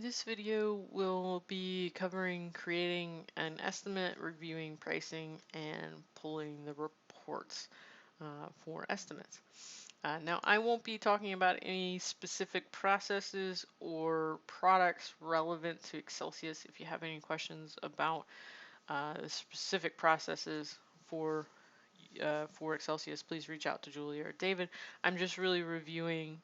This video will be covering creating an estimate, reviewing pricing, and pulling the reports for estimates. Now, I won't be talking about any specific processes or products relevant to Excelsius. If you have any questions about the specific processes for Excelsius, please reach out to Julia or David. I'm just really reviewing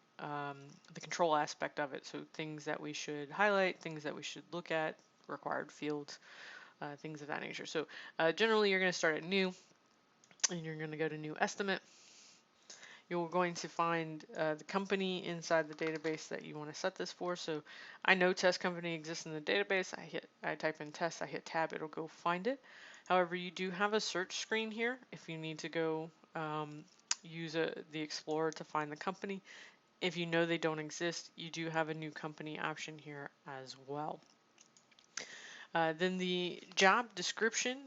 the control aspect of it. So things that we should highlight, things that we should look at, required fields, things of that nature. So generally you're going to start at new and you're going to go to new estimate. You're going to find the company inside the database that you want to set this for. So I know test company exists in the database. I type in test, I hit tab, it'll go find it. However, you do have a search screen here if you need to go use the Explorer to find the company. If you know they don't exist, you do have a new company option here as well. Then the job description.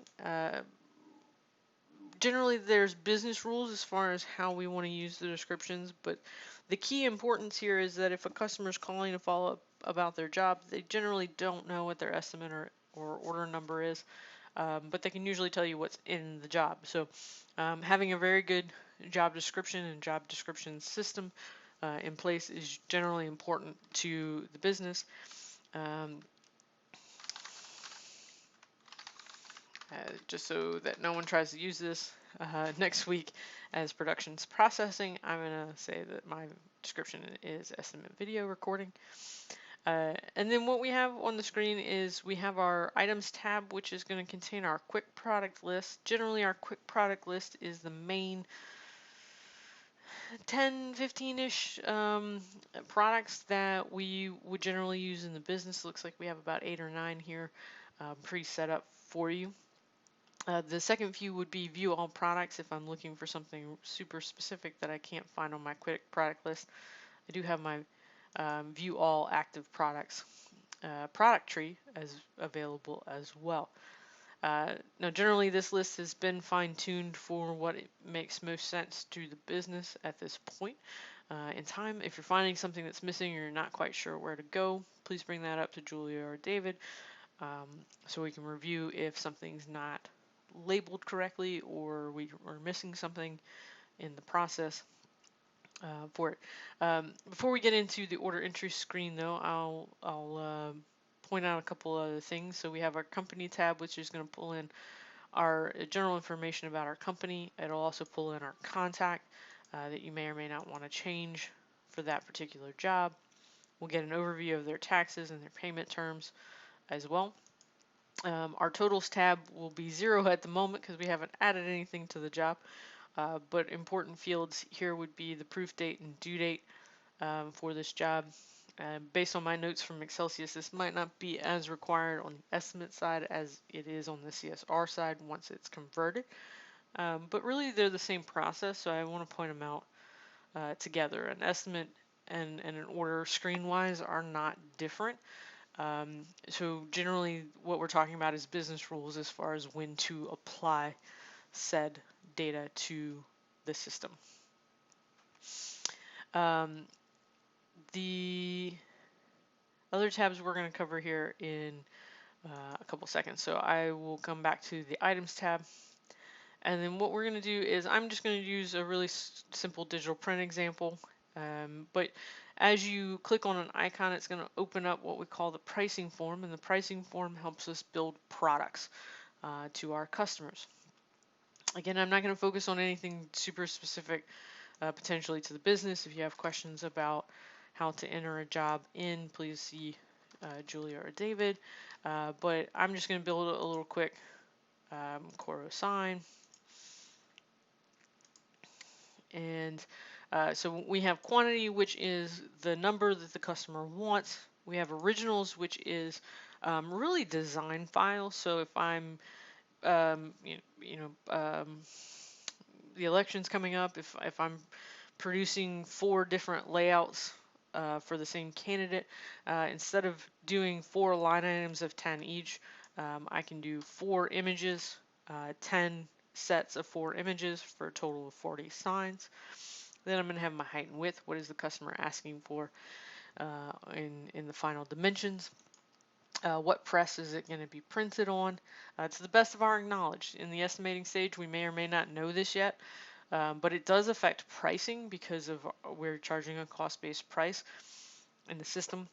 Generally, there's business rules as far as how we want to use the descriptions, but the key importance here is that if a customer is calling to follow up about their job, they generally don't know what their estimate or order number is, but they can usually tell you what's in the job. So having a very good job description and job description system in place is generally important to the business. Just so that no one tries to use this next week as production's processing, I'm going to say that my description is estimate video recording. And then what we have on the screen is we have our items tab, which is going to contain our quick product list. Generally, our quick product list is the main 10, 15-ish products that we would generally use in the business. Looks like we have about 8 or 9 here pre-set up for you. The second view would be view all products if I'm looking for something super specific that I can't find on my quick product list. I do have my view all active products product tree as available as well. Now, generally, this list has been fine-tuned for what it makes most sense to the business at this point in time. If you're finding something that's missing or you're not quite sure where to go, please bring that up to Julia or David so we can review if something's not labeled correctly or we are missing something in the process for it. Before we get into the order entry screen, though, I'll point out a couple other things. So we have our company tab, which is going to pull in our general information about our company. It'll also pull in our contact that you may or may not want to change for that particular job. We'll get an overview of their taxes and their payment terms as well. Our totals tab will be 0 at the moment because we haven't added anything to the job. But important fields here would be the proof date and due date for this job. Based on my notes from Excelsius, this might not be as required on the estimate side as it is on the CSR side once it's converted. But really, they're the same process, so I want to point them out together. An estimate and an order screen-wise are not different. So generally, what we're talking about is business rules as far as when to apply said data to the system. The other tabs we're going to cover here in a couple seconds. So I will come back to the items tab. And then what we're going to do is I'm just going to use a really simple digital print example. But as you click on an icon, it's going to open up what we call the pricing form. And the pricing form helps us build products to our customers. Again, I'm not going to focus on anything super specific potentially to the business. If you have questions about how to enter a job in, please see Julia or David. But I'm just going to build a little quick Coro sign. And so we have quantity, which is the number that the customer wants. We have originals, which is really design files. So if I'm, the election's coming up, if I'm producing 4 different layouts for the same candidate, instead of doing 4 line items of 10 each, I can do 4 images, 10 sets of 4 images for a total of 40 signs. Then I'm going to have my height and width. What is the customer asking for? in the final dimensions. What press is it going to be printed on? To the best of our knowledge, in the estimating stage, we may or may not know this yet, but it does affect pricing because of we're charging a cost-based price in the system.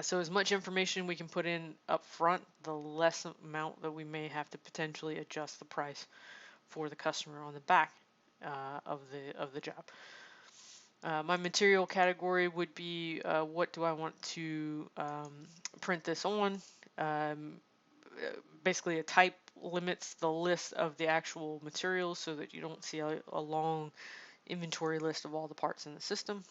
So as much information we can put in up front, the less amount that we may have to potentially adjust the price for the customer on the back of the job. My material category would be what do I want to print this on. Basically, a type limits the list of the actual materials so that you don't see a long inventory list of all the parts in the system.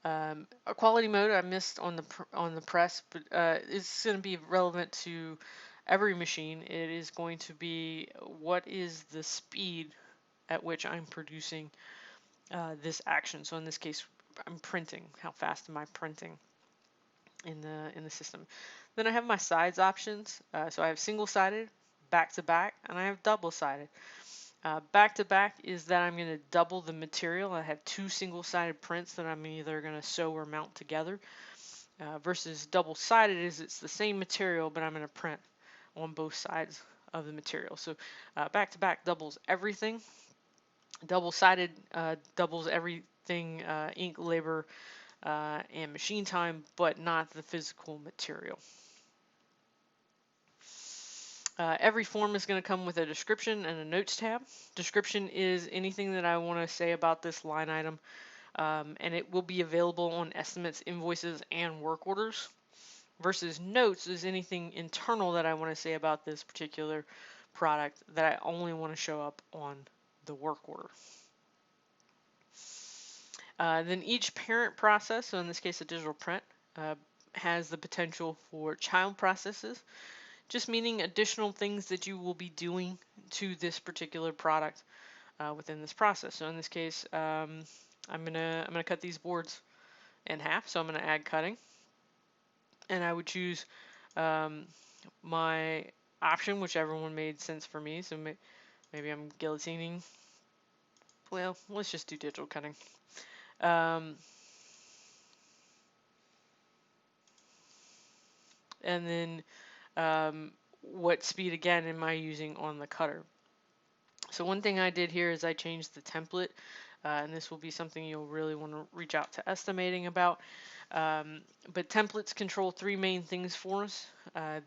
A quality mode I missed on the press, but it's going to be relevant to every machine. It is going to be what is the speed at which I'm producing this action. So in this case, I'm printing. How fast am I printing in the system? Then I have my sides options. So I have single-sided, back-to-back, and I have double-sided. Back-to-back is that I'm going to double the material. I have two single-sided prints that I'm either going to sew or mount together. Versus double-sided is it's the same material, but I'm going to print on both sides of the material. So back-to-back doubles everything. Double-sided doubles everything, ink, labor, and machine time, but not the physical material. Every form is going to come with a description and a notes tab. Description is anything that I want to say about this line item, and it will be available on estimates, invoices, and work orders. Versus notes is anything internal that I want to say about this particular product that I only want to show up on the work order. Then each parent process, so in this case a digital print, has the potential for child processes, just meaning additional things that you will be doing to this particular product within this process. So in this case, I'm gonna cut these boards in half. So I'm gonna add cutting, and I would choose my option, whichever one made sense for me. So maybe I'm guillotining. Well, let's just do digital cutting. And then what speed again am I using on the cutter? So one thing I did here is I changed the template, and this will be something you'll really want to reach out to estimating about. But templates control three main things for us.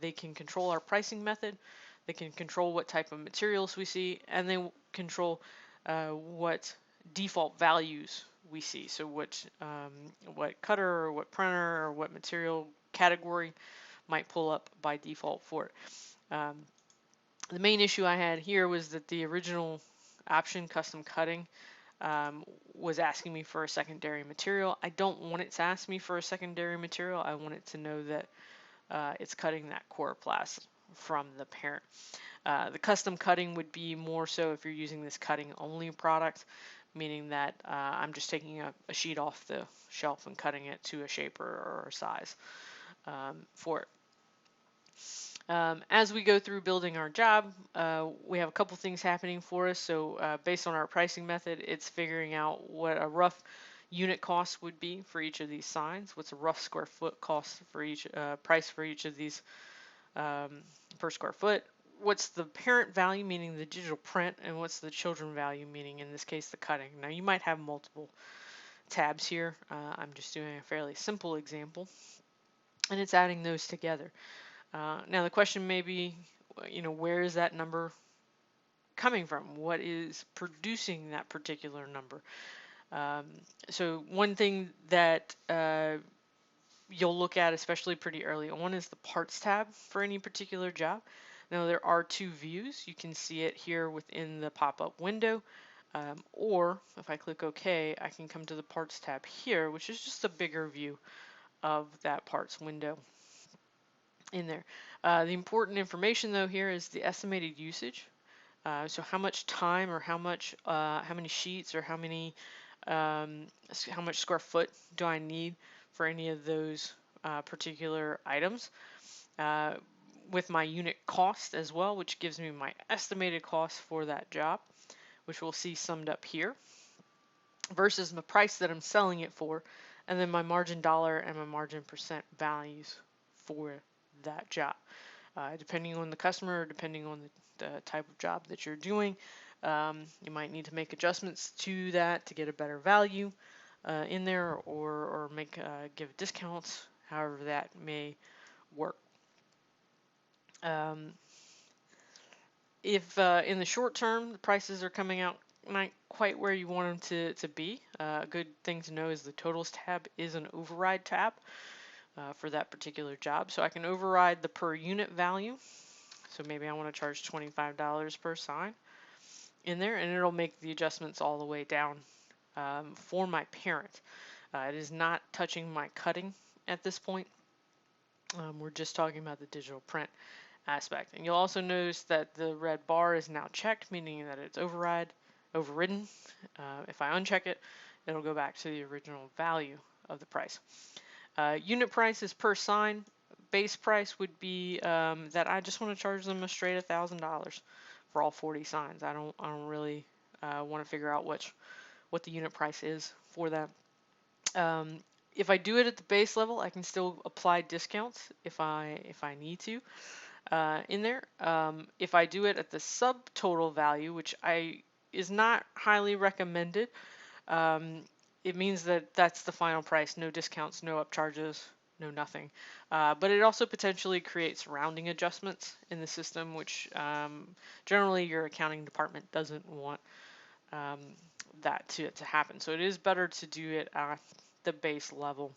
They can control our pricing method, they can control what type of materials we see, and they control what default values we see. So what cutter or what printer or what material category might pull up by default for it. The main issue I had here was that the original option, custom cutting, was asking me for a secondary material. I don't want it to ask me for a secondary material. I want it to know that it's cutting that coroplast from the parent. The custom cutting would be more so if you're using this cutting only product, meaning that I'm just taking a sheet off the shelf and cutting it to a shape or a size for it. As we go through building our job, we have a couple things happening for us. So based on our pricing method, it's figuring out what a rough unit cost would be for each of these signs. What's a rough square foot cost for each price for each of these per square foot. What's the parent value, meaning the digital print, and what's the children value, meaning in this case the cutting. Now you might have multiple tabs here. I'm just doing a fairly simple example, and it's adding those together. Now the question may be, where is that number coming from? What is producing that particular number? So one thing that you'll look at, especially pretty early on, is the parts tab for any particular job. Now there are two views. You can see it here within the pop-up window, or if I click OK, I can come to the parts tab here, which is just a bigger view of that parts window in there. The important information though here is the estimated usage. So how much time or how many sheets or how much square foot do I need for any of those particular items, with my unit cost as well, which gives me my estimated cost for that job, which we'll see summed up here. versus the price that I'm selling it for, and then my margin dollar and my margin percent values for that job. Depending on the customer, depending on the type of job that you're doing, you might need to make adjustments to that to get a better value in there, or make give discounts, however that may work. Um, if in the short term the prices are coming out not quite where you want them to be, a good thing to know is the totals tab is an override tab for that particular job. So I can override the per unit value. So maybe I want to charge $25 per sign in there, and it'll make the adjustments all the way down for my parent. It is not touching my cutting at this point. We're just talking about the digital print aspect. And you'll also notice that the red bar is now checked, meaning that it's overridden. If I uncheck it, it'll go back to the original value of the price. Unit price is per sign. Base price would be that I just want to charge them a straight $1,000 for all 40 signs. I don't really want to figure out what the unit price is for that. If I do it at the base level, I can still apply discounts if I need to in there. If I do it at the subtotal value, which is not highly recommended, it means that that's the final price, no discounts, no upcharges, no nothing. But it also potentially creates rounding adjustments in the system, which generally your accounting department doesn't want that to happen. So it is better to do it at the base level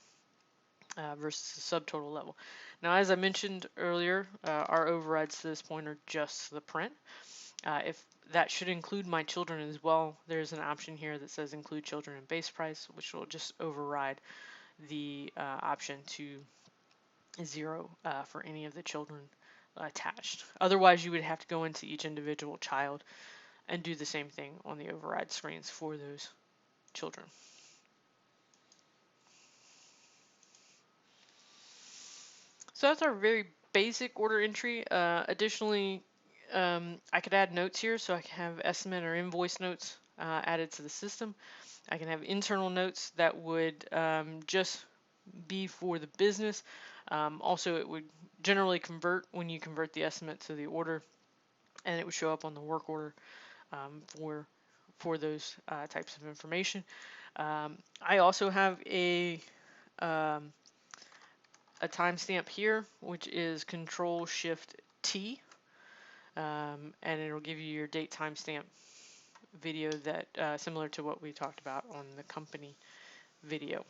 versus the subtotal level. Now, as I mentioned earlier, our overrides to this point are just the print. If that should include my children as well, there's an option here that says include children in base price, which will just override the option to 0 for any of the children attached. Otherwise, you would have to go into each individual child and do the same thing on the override screens for those children. So that's our very basic order entry. Additionally, I could add notes here, so I can have estimate or invoice notes added to the system. I can have internal notes that would just be for the business. Also, it would generally convert when you convert the estimate to the order, and it would show up on the work order for those types of information. I also have a timestamp here, which is Control Shift T, and it'll give you your date timestamp video that similar to what we talked about on the company video.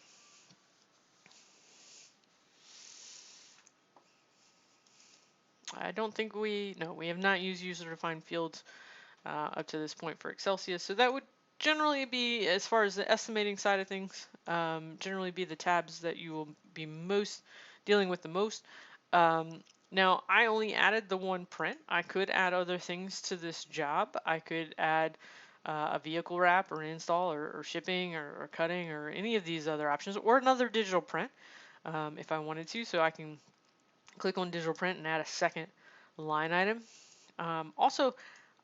I don't think we have not used user-defined fields up to this point for Excelsius, so that would generally be, as far as the estimating side of things, generally be the tabs that you will be dealing with the most. Now, I only added the one print. I could add other things to this job. I could add a vehicle wrap or install or shipping or cutting or any of these other options, or another digital print if I wanted to. So I can click on digital print and add a second line item. Also,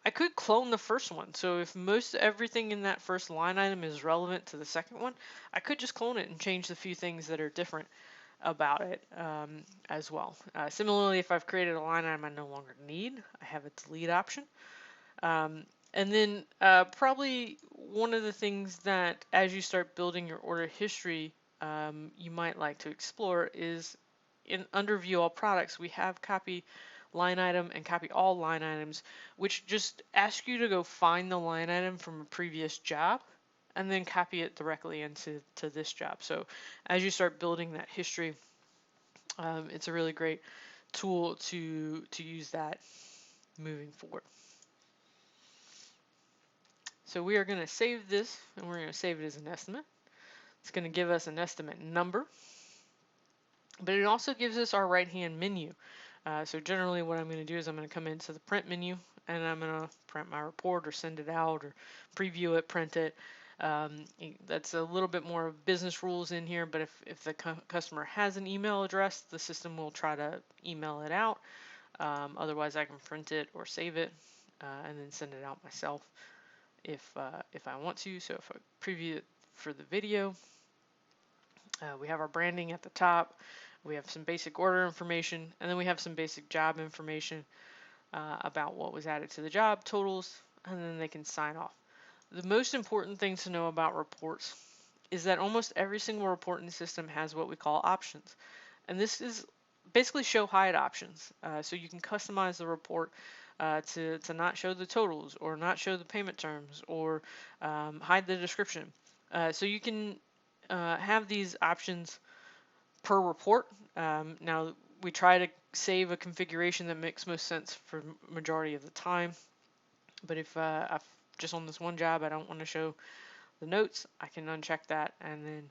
I could clone the first one. So if most everything in that first line item is relevant to the second one, I could just clone it and change the few things that are different about it as well. Similarly, if I've created a line item I no longer need, I have a delete option. And then probably one of the things that as you start building your order history, you might like to explore is under View All Products, we have copy line item and copy all line items, which just ask you to go find the line item from a previous job and then copy it directly into this job. So as you start building that history, it's a really great tool to use that moving forward. So we are going to save this, and we're going to save it as an estimate. It's going to give us an estimate number, but it also gives us our right-hand menu. So generally what I'm going to do is I'm going to come into the print menu, and I'm going to print my report or send it out or preview it, print it. That's a little bit more business rules in here, but if the customer has an email address, the system will try to email it out. Otherwise, I can print it or save it and then send it out myself if I want to. So if I preview it for the video. We have our branding at the top. We have some basic order information, and then we have some basic job information about what was added to the job, totals, and then they can sign off. The most important thing to know about reports is that almost every single reporting system has what we call options. And this is basically show hide options. So you can customize the report to not show the totals or not show the payment terms or hide the description. So you can have these options per report. Now we try to save a configuration that makes most sense for majority of the time. But if I've just on this one job, I don't want to show the notes, I can uncheck that and then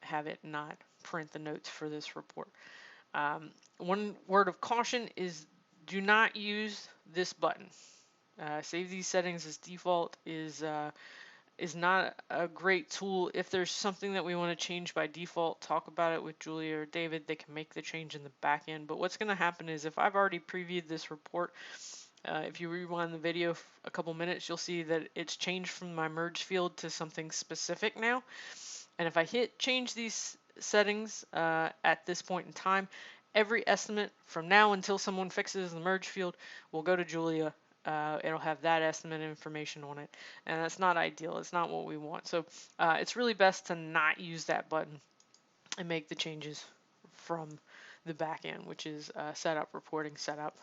have it not print the notes for this report. One word of caution is do not use this button. Save these settings as default is not a great tool. If there's something that we want to change by default, talk about it with Julia or David. They can make the change in the back end. But what's going to happen is if I've already previewed this report, if you rewind the video a couple minutes, you'll see that it's changed from my merge field to something specific now. And if I hit change these settings at this point in time, every estimate from now until someone fixes the merge field will go to Julia. It'll have that estimate information on it, and that's not ideal. It's not what we want. So it's really best to not use that button and make the changes from the back end, which is setup, reporting, setup.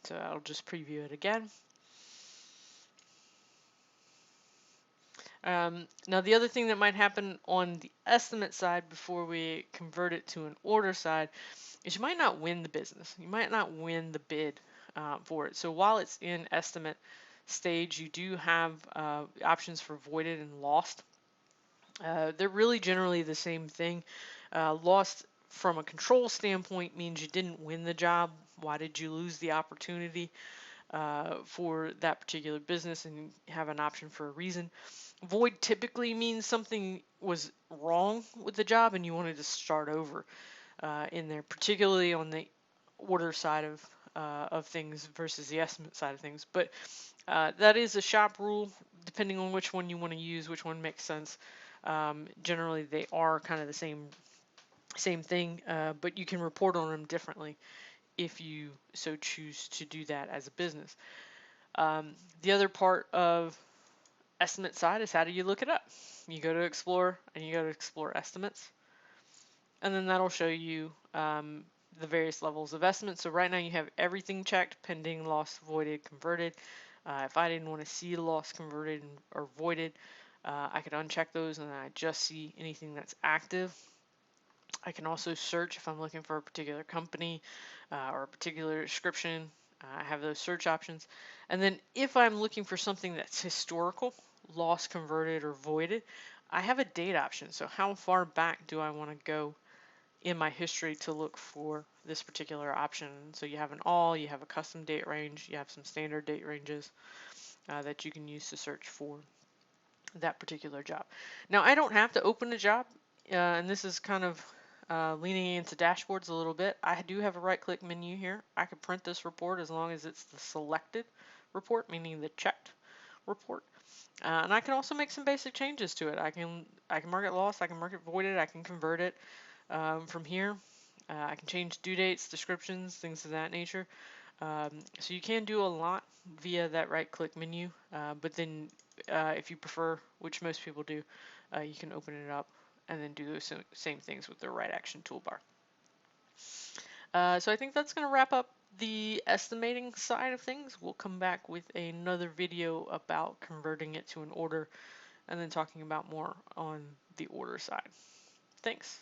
So I'll just preview it again. Now the other thing that might happen on the estimate side before we convert it to an order side is you might not win the business. You might not win the bid for it. So while it's in estimate stage, you do have options for voided and lost. They're really generally the same thing. Lost from a control standpoint means you didn't win the job. Why did you lose the opportunity for that particular business, and have an option for a reason. Void typically means something was wrong with the job and you wanted to start over in there, particularly on the order side of things versus the estimate side of things. But that is a shop rule, depending on which one you want to use, which one makes sense. Generally, they are kind of the same thing, but you can report on them differently if you so choose to do that as a business. The other part of estimate side is how do you look it up? You go to Explore and you go to Explore Estimates, and then that'll show you the various levels of estimates. So right now you have everything checked: pending, lost, voided, converted. If I didn't want to see lost, converted, or voided, I could uncheck those and then I just see anything that's active. I can also search if I'm looking for a particular company or a particular description. I have those search options. And then if I'm looking for something that's historical, lost, converted, or voided, I have a date option. So how far back do I want to go in my history to look for this particular option? So you have an all, you have a custom date range, you have some standard date ranges that you can use to search for that particular job. Now I don't have to open a job, and this is kind of leaning into dashboards a little bit. I do have a right-click menu here. I could print this report as long as it's the selected report, meaning the checked report. And I can also make some basic changes to it. I can mark it lost, I can mark it voided, I can convert it from here. I can change due dates, descriptions, things of that nature. So you can do a lot via that right-click menu, but then if you prefer, which most people do, you can open it up and then do those same things with the right action toolbar. So I think that's going to wrap up the estimating side of things. We'll come back with another video about converting it to an order and then talking about more on the order side. Thanks.